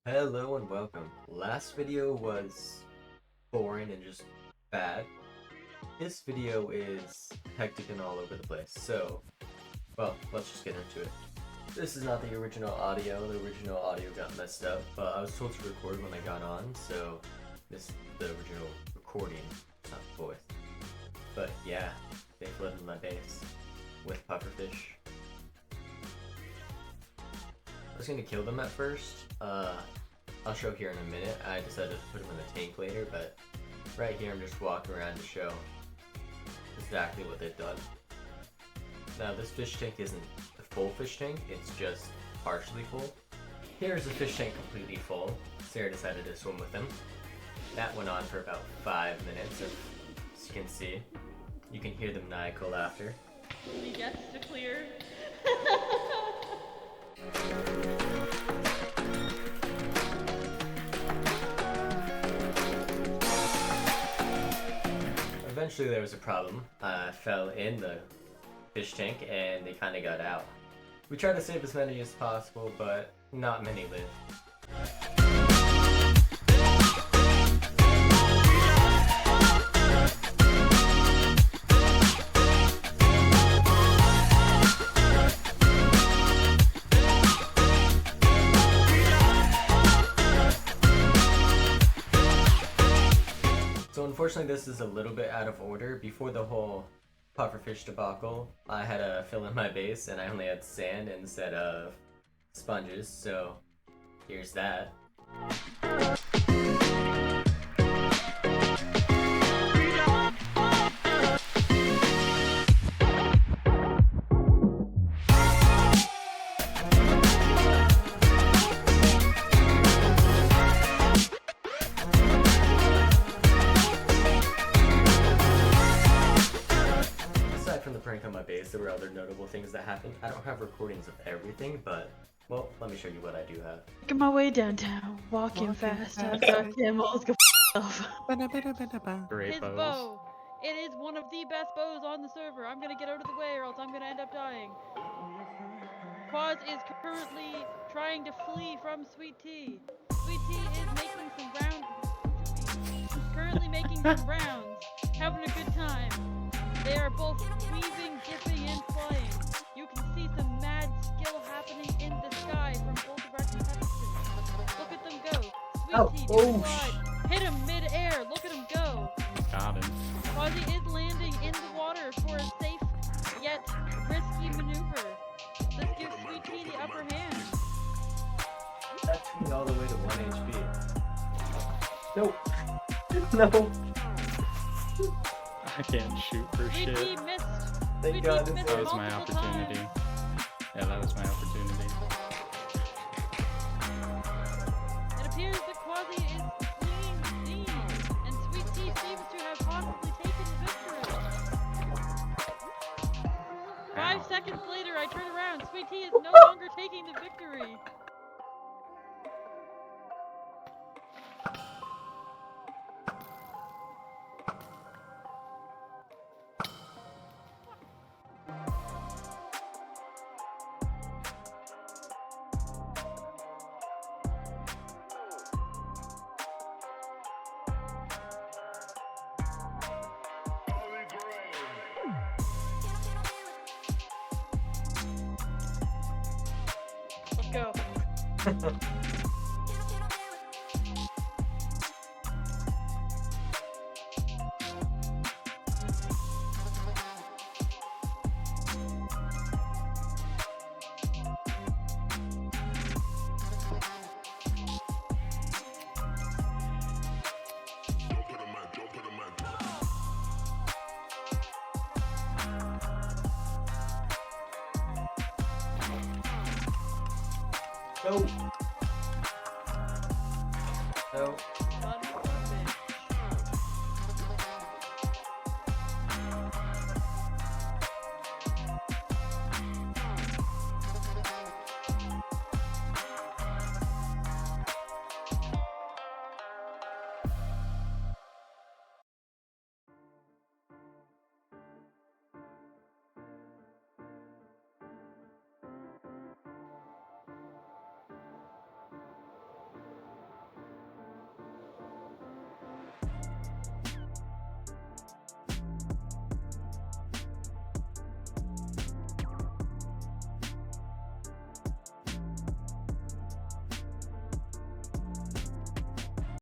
Hello and welcome. Last video was boring and just bad. This video is hectic and all over the place. So, well, let's just get into it. This is not the original audio. The original audio got messed up, but I was told to record when I got on, so this is the original recording, not the voice. But yeah, they flooded my base with pufferfish. I was gonna kill them at first. I'll show here in a minute. I decided to put them in the tank later, but right here I'm just walking around to show exactly what they've done. Now this fish tank isn't a full fish tank, it's just partially full. Here's the fish tank completely full. Sarah decided to swim with them. That went on for about 5 minutes, as you can see. You can hear the maniacal laughter. He gets to clear. Eventually there was a problem. I fell in the fish tank and they kind of got out. We tried to save as many as possible, but not many lived. So unfortunately this is a little bit out of order. Before the whole pufferfish debacle, I had to fill in my base and I only had sand instead of sponges, so here's that. From the prank on my base, there were other notable things that happened. I don't have recordings of everything, but, well, let me show you what I do have. Making my way downtown, walking fast. I've got camels, go off. Great His bows. bow. It is one of the best bows on the server. I'm gonna get out of the way or else I'm gonna end up dying. Quaz is currently trying to flee from Sweet Tea. Sweet Tea is making some currently making some rounds, having a good time. They are both weaving, dipping, and flying. You can see some mad skill happening in the sky from both of our contestants. Look at them go. Sweet Tea, do slide. Hit him mid-air. Look at him go. Got him. Quasi is landing in the water for a safe yet risky maneuver. This gives Sweet Tea the upper hand. That took me all the way to 1 HP. Nope. No. I can't shoot for Sweet shit. Tea missed. Thank Sweet God Tea this missed That was my multiple opportunity. times. Yeah, that was my opportunity. It appears that Quasi is fleeing the scene, and Sweet Tea seems to have possibly taken the victory. 5 seconds later, I turn around. Sweet Tea is no longer taking the victory. Let's go. No. No.